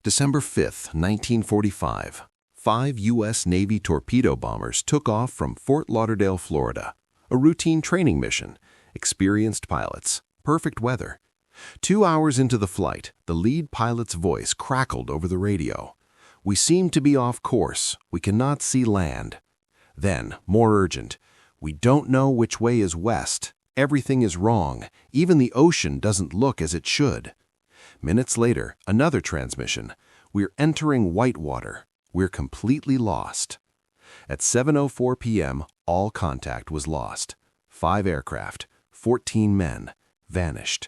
December 5, 1945, 5 U.S. Navy torpedo bombers took off from Fort Lauderdale, Florida. A routine training mission, experienced pilots, perfect weather. 2 hours into the flight, the lead pilot's voice crackled over the radio. "We seem to be off course. We cannot see land." Then, more urgent, "We don't know which way is west. Everything is wrong. Even the ocean doesn't look as it should." Minutes later, another transmission. "We're entering whitewater. We're completely lost." At 7:04 p.m., all contact was lost. 5 aircraft, 14 men, vanished.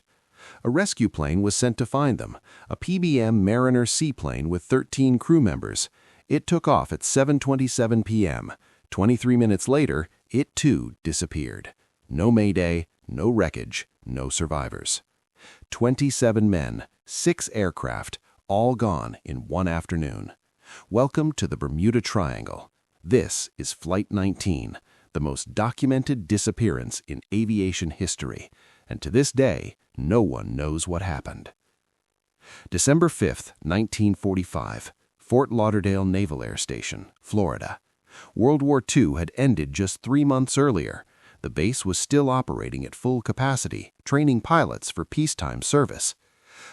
A rescue plane was sent to find them, a TBM Mariner seaplane with 13 crew members. It took off at 7:27 p.m. 23 minutes later, it too disappeared. No mayday, no wreckage, no survivors. 27 men, 6 aircraft, all gone in one afternoon. Welcome to the Bermuda Triangle. This is Flight 19, the most documented disappearance in aviation history, and to this day, no one knows what happened. December 5, 1945, Fort Lauderdale Naval Air Station, Florida. World War II had ended just 3 months earlier. The base was still operating at full capacity, training pilots for peacetime service.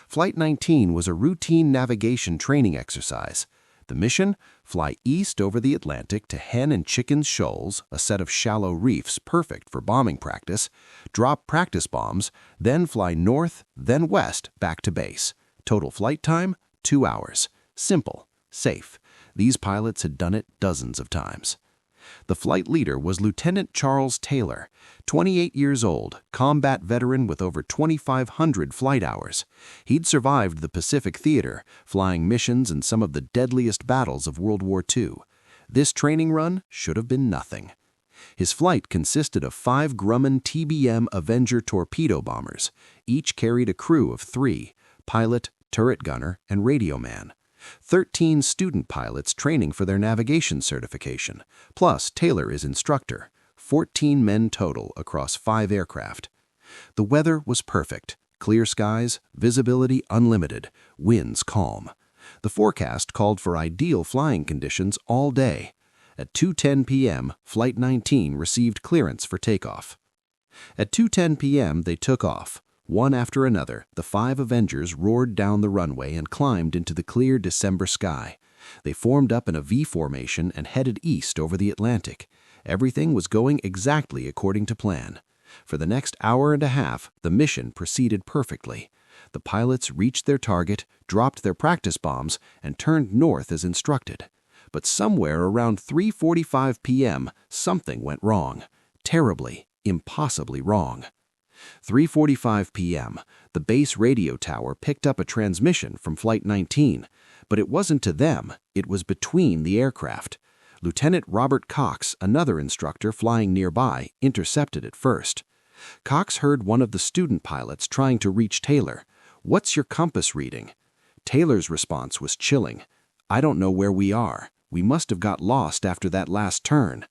Flight 19 was a routine navigation training exercise. The mission? Fly east over the Atlantic to Hen and Chickens Shoals, a set of shallow reefs perfect for bombing practice, drop practice bombs, then fly north, then west, back to base. Total flight time, 2 hours. Simple, safe. These pilots had done it dozens of times. The flight leader was Lieutenant Charles Taylor, 28 years old, combat veteran with over 2,500 flight hours. He'd survived the Pacific Theater, flying missions in some of the deadliest battles of World War II. This training run should have been nothing. His flight consisted of 5 Grumman TBM Avenger torpedo bombers. Each carried a crew of 3, pilot, turret gunner, and radio man. 13 student pilots training for their navigation certification, plus Taylor is instructor. 14 men total across 5 aircraft. The weather was perfect. Clear skies, visibility unlimited, winds calm. The forecast called for ideal flying conditions all day. At 2:10 p.m., Flight 19 received clearance for takeoff. At 2:10 p.m., they took off. One after another, the 5 Avengers roared down the runway and climbed into the clear December sky. They formed up in a V formation and headed east over the Atlantic. Everything was going exactly according to plan. For the next hour and a half, the mission proceeded perfectly. The pilots reached their target, dropped their practice bombs, and turned north as instructed. But somewhere around 3:45 p.m., something went wrong. Terribly, impossibly wrong. 3:45 p.m., the base radio tower picked up a transmission from Flight 19, but it wasn't to them, it was between the aircraft. Lieutenant Robert Cox, another instructor flying nearby, intercepted it first. Cox heard one of the student pilots trying to reach Taylor. "What's your compass reading?" Taylor's response was chilling. "I don't know where we are. We must have got lost after that last turn."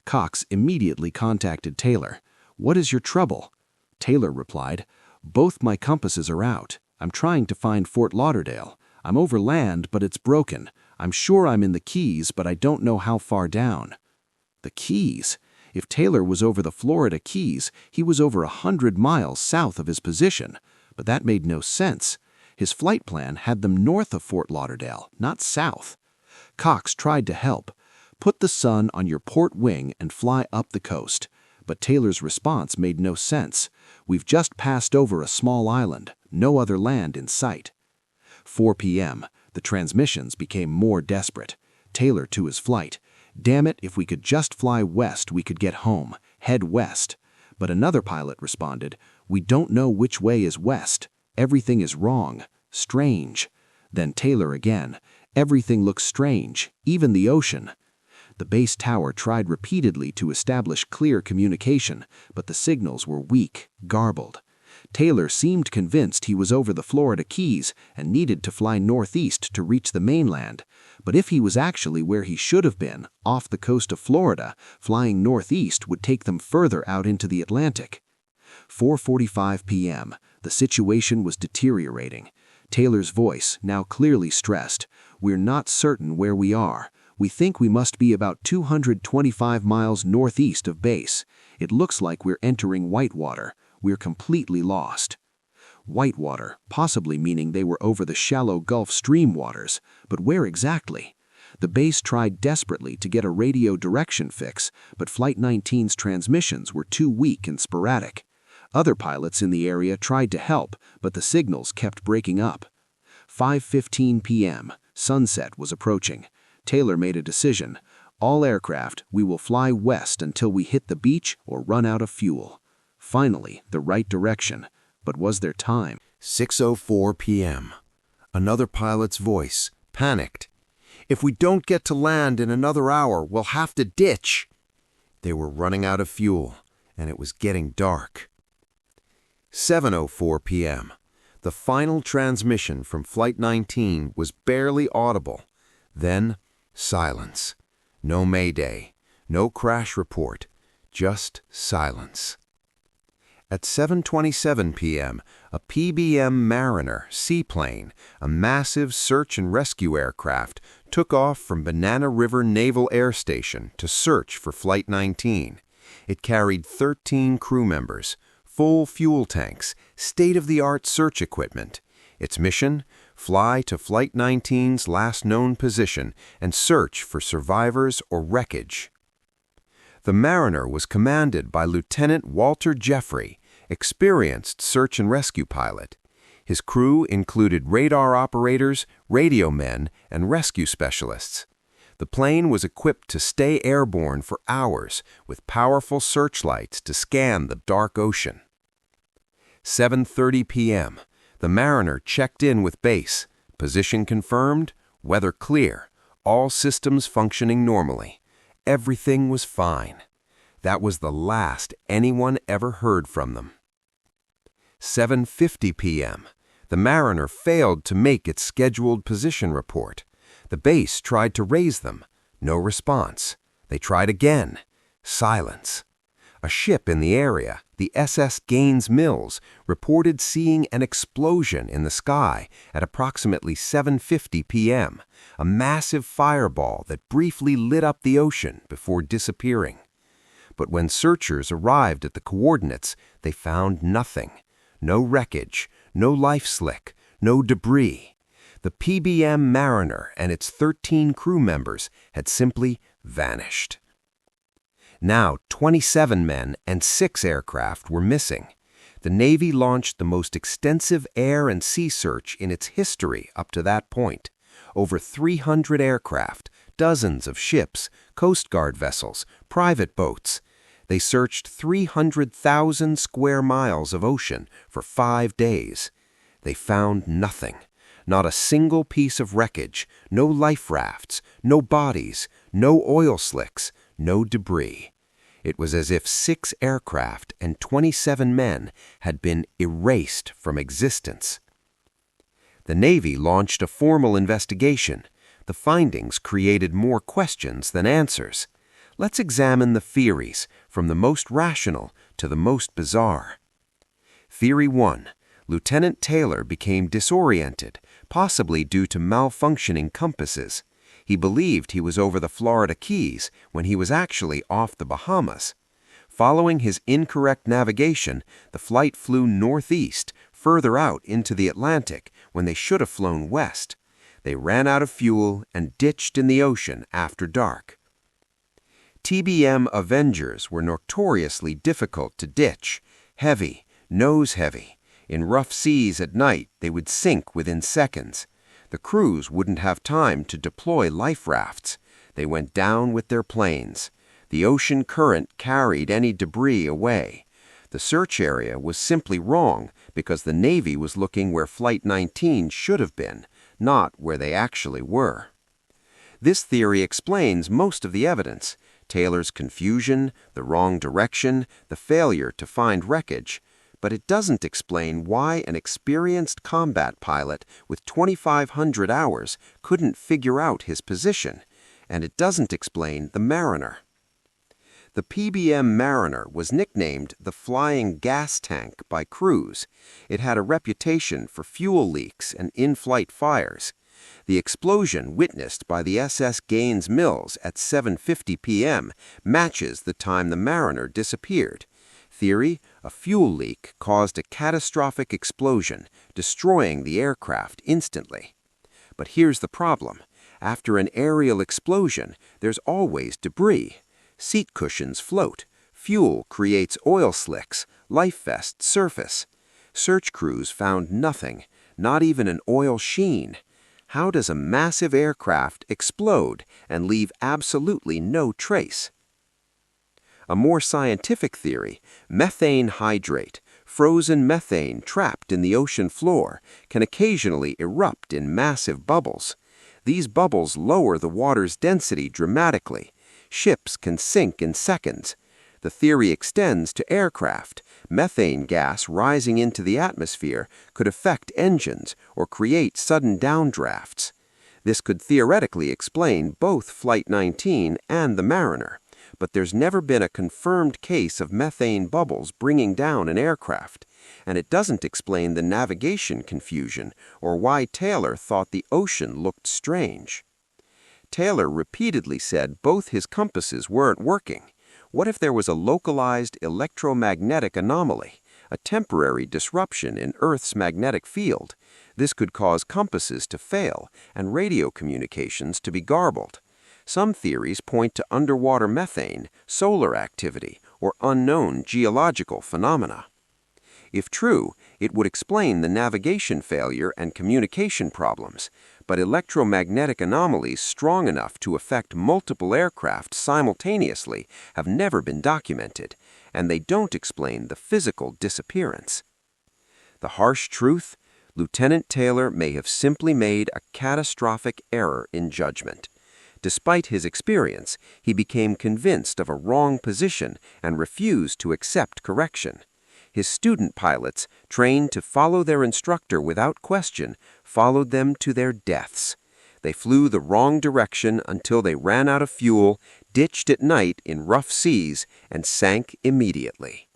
Cox immediately contacted Taylor. "What is your trouble?" Taylor replied, "Both my compasses are out. I'm trying to find Fort Lauderdale. I'm over land, but it's broken. I'm sure I'm in the Keys, but I don't know how far down." The Keys? If Taylor was over the Florida Keys, he was over 100 miles south of his position. But that made no sense. His flight plan had them north of Fort Lauderdale, not south. Cox tried to help. "Put the sun on your port wing and fly up the coast." But Taylor's response made no sense. "We've just passed over a small island, no other land in sight." 4 p.m., the transmissions became more desperate. Taylor to his flight. "Damn it, if we could just fly west, we could get home. Head west." But another pilot responded, "We don't know which way is west. Everything is wrong. Strange." Then Taylor again. "Everything looks strange, even the ocean." The base tower tried repeatedly to establish clear communication, but the signals were weak, garbled. Taylor seemed convinced he was over the Florida Keys and needed to fly northeast to reach the mainland. But if he was actually where he should have been, off the coast of Florida, flying northeast would take them further out into the Atlantic. 4:45 p.m. The situation was deteriorating. Taylor's voice, now clearly stressed. "We're not certain where we are. We think we must be about 225 miles northeast of base. It looks like we're entering Whitewater. We're completely lost." Whitewater, possibly meaning they were over the shallow Gulf Stream waters, but where exactly? The base tried desperately to get a radio direction fix, but Flight 19's transmissions were too weak and sporadic. Other pilots in the area tried to help, but the signals kept breaking up. 5:15 p.m. Sunset was approaching. Taylor made a decision. "All aircraft, we will fly west until we hit the beach or run out of fuel." Finally, the right direction. But was there time? 6:04 p.m. Another pilot's voice, panicked. "If we don't get to land in another hour, we'll have to ditch." They were running out of fuel, and it was getting dark. 7:04 p.m. The final transmission from Flight 19 was barely audible. Then, silence. No mayday, no crash report, just silence. At 7:27 p.m., a PBM Mariner seaplane, a massive search and rescue aircraft, took off from Banana River Naval Air Station to search for Flight 19. It carried 13 crew members, full fuel tanks, state-of-the-art search equipment. Its mission? Fly to Flight 19's last known position and search for survivors or wreckage. The Mariner was commanded by Lieutenant Walter Jeffrey, experienced search and rescue pilot. His crew included radar operators, radio men, and rescue specialists. The plane was equipped to stay airborne for hours with powerful searchlights to scan the dark ocean. 7:30 p.m. The Mariner checked in with base. Position confirmed, weather clear, all systems functioning normally. Everything was fine. That was the last anyone ever heard from them. 7:50 p.m. The Mariner failed to make its scheduled position report. The base tried to raise them. No response. They tried again. Silence. A ship in the area, the SS Gaines Mills, reported seeing an explosion in the sky at approximately 7:50 p.m., a massive fireball that briefly lit up the ocean before disappearing. But when searchers arrived at the coordinates, they found nothing. No wreckage, no life slick, no debris. The PBM Mariner and its 13 crew members had simply vanished. Now, 27 men and 6 aircraft were missing. The Navy launched the most extensive air and sea search in its history up to that point. Over 300 aircraft, dozens of ships, Coast Guard vessels, private boats. They searched 300,000 square miles of ocean for 5 days. They found nothing. Not a single piece of wreckage, no life rafts, no bodies, no oil slicks, no debris. It was as if 6 aircraft and 27 men had been erased from existence. The Navy launched a formal investigation. The findings created more questions than answers. Let's examine the theories, from the most rational to the most bizarre. Theory 1. Lieutenant Taylor became disoriented, possibly due to malfunctioning compasses. He believed he was over the Florida Keys when he was actually off the Bahamas. Following his incorrect navigation, the flight flew northeast, further out into the Atlantic when they should have flown west. They ran out of fuel and ditched in the ocean after dark. TBM Avengers were notoriously difficult to ditch, heavy, nose-heavy. In rough seas at night, they would sink within seconds. The crews wouldn't have time to deploy life rafts. They went down with their planes. The ocean current carried any debris away. The search area was simply wrong because the Navy was looking where Flight 19 should have been, not where they actually were. This theory explains most of the evidence: Taylor's confusion, the wrong direction, the failure to find wreckage. But it doesn't explain why an experienced combat pilot with 2,500 hours couldn't figure out his position, and it doesn't explain the Mariner. The PBM Mariner was nicknamed the Flying Gas Tank by crews. It had a reputation for fuel leaks and in-flight fires. The explosion witnessed by the SS Gaines Mills at 7:50 p.m. matches the time the Mariner disappeared. Theory: a fuel leak caused a catastrophic explosion, destroying the aircraft instantly. But here's the problem. After an aerial explosion, there's always debris. Seat cushions float. Fuel creates oil slicks. Life vests surface. Search crews found nothing, not even an oil sheen. How does a massive aircraft explode and leave absolutely no trace? A more scientific theory: methane hydrate, frozen methane trapped in the ocean floor, can occasionally erupt in massive bubbles. These bubbles lower the water's density dramatically. Ships can sink in seconds. The theory extends to aircraft. Methane gas rising into the atmosphere could affect engines or create sudden downdrafts. This could theoretically explain both Flight 19 and the Mariner, but there's never been a confirmed case of methane bubbles bringing down an aircraft, and it doesn't explain the navigation confusion or why Taylor thought the ocean looked strange. Taylor repeatedly said both his compasses weren't working. What if there was a localized electromagnetic anomaly, a temporary disruption in Earth's magnetic field? This could cause compasses to fail and radio communications to be garbled. Some theories point to underwater methane, solar activity, or unknown geological phenomena. If true, it would explain the navigation failure and communication problems, but electromagnetic anomalies strong enough to affect multiple aircraft simultaneously have never been documented, and they don't explain the physical disappearance. The harsh truth: Lieutenant Taylor may have simply made a catastrophic error in judgment. Despite his experience, he became convinced of a wrong position and refused to accept correction. His student pilots, trained to follow their instructor without question, followed them to their deaths. They flew the wrong direction until they ran out of fuel, ditched at night in rough seas, and sank immediately.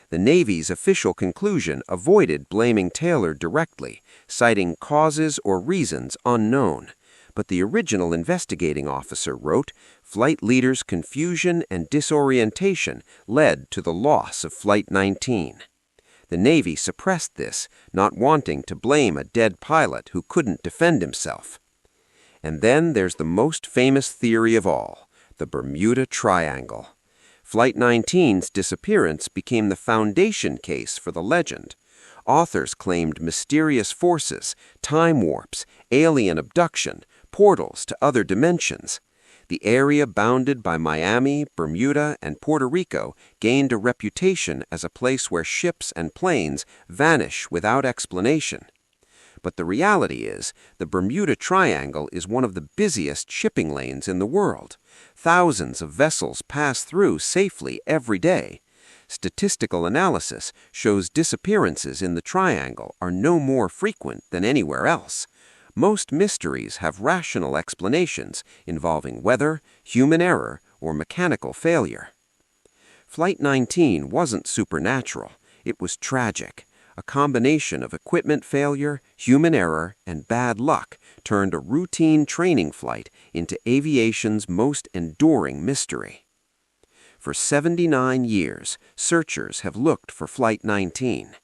The Navy's official conclusion avoided blaming Taylor directly, citing causes or reasons unknown. But the original investigating officer wrote, "Flight leaders' confusion and disorientation led to the loss of Flight 19. The Navy suppressed this, not wanting to blame a dead pilot who couldn't defend himself. And then there's the most famous theory of all, the Bermuda Triangle. Flight 19's disappearance became the foundation case for the legend. Authors claimed mysterious forces, time warps, alien abduction, portals to other dimensions. The area bounded by Miami, Bermuda, and Puerto Rico gained a reputation as a place where ships and planes vanish without explanation. But the reality is, the Bermuda Triangle is one of the busiest shipping lanes in the world. Thousands of vessels pass through safely every day. Statistical analysis shows disappearances in the triangle are no more frequent than anywhere else. Most mysteries have rational explanations involving weather, human error, or mechanical failure. Flight 19 wasn't supernatural. It was tragic. A combination of equipment failure, human error, and bad luck turned a routine training flight into aviation's most enduring mystery. For 79 years, searchers have looked for Flight 19.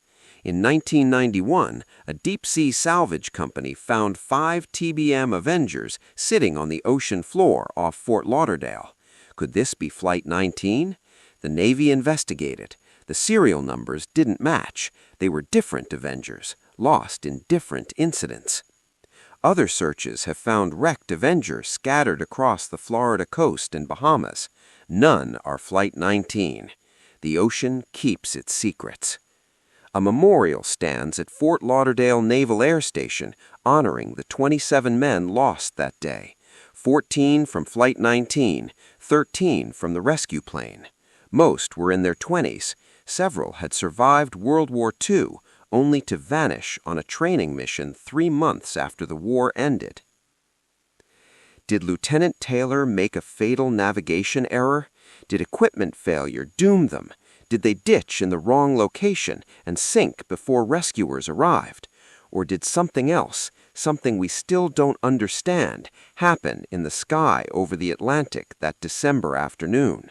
In 1991, a deep-sea salvage company found 5 TBM Avengers sitting on the ocean floor off Fort Lauderdale. Could this be Flight 19? The Navy investigated. The serial numbers didn't match. They were different Avengers, lost in different incidents. Other searches have found wrecked Avengers scattered across the Florida coast and Bahamas. None are Flight 19. The ocean keeps its secrets. A memorial stands at Fort Lauderdale Naval Air Station honoring the 27 men lost that day, 14 from Flight 19, 13 from the rescue plane. Most were in their 20s. Several had survived World War II, only to vanish on a training mission 3 months after the war ended. Did Lieutenant Taylor make a fatal navigation error? Did equipment failure doom them? Did they ditch in the wrong location and sink before rescuers arrived? Or did something else, something we still don't understand, happen in the sky over the Atlantic that December afternoon?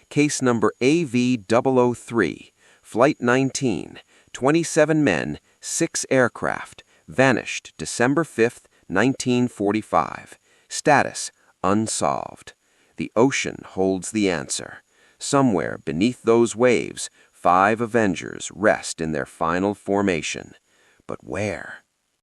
Case number AV003, Flight 19, 27 men, 6 aircraft, vanished December 5, 1945. Status: unsolved. The ocean holds the answer. Somewhere beneath those waves, 5 Avengers rest in their final formation. But where?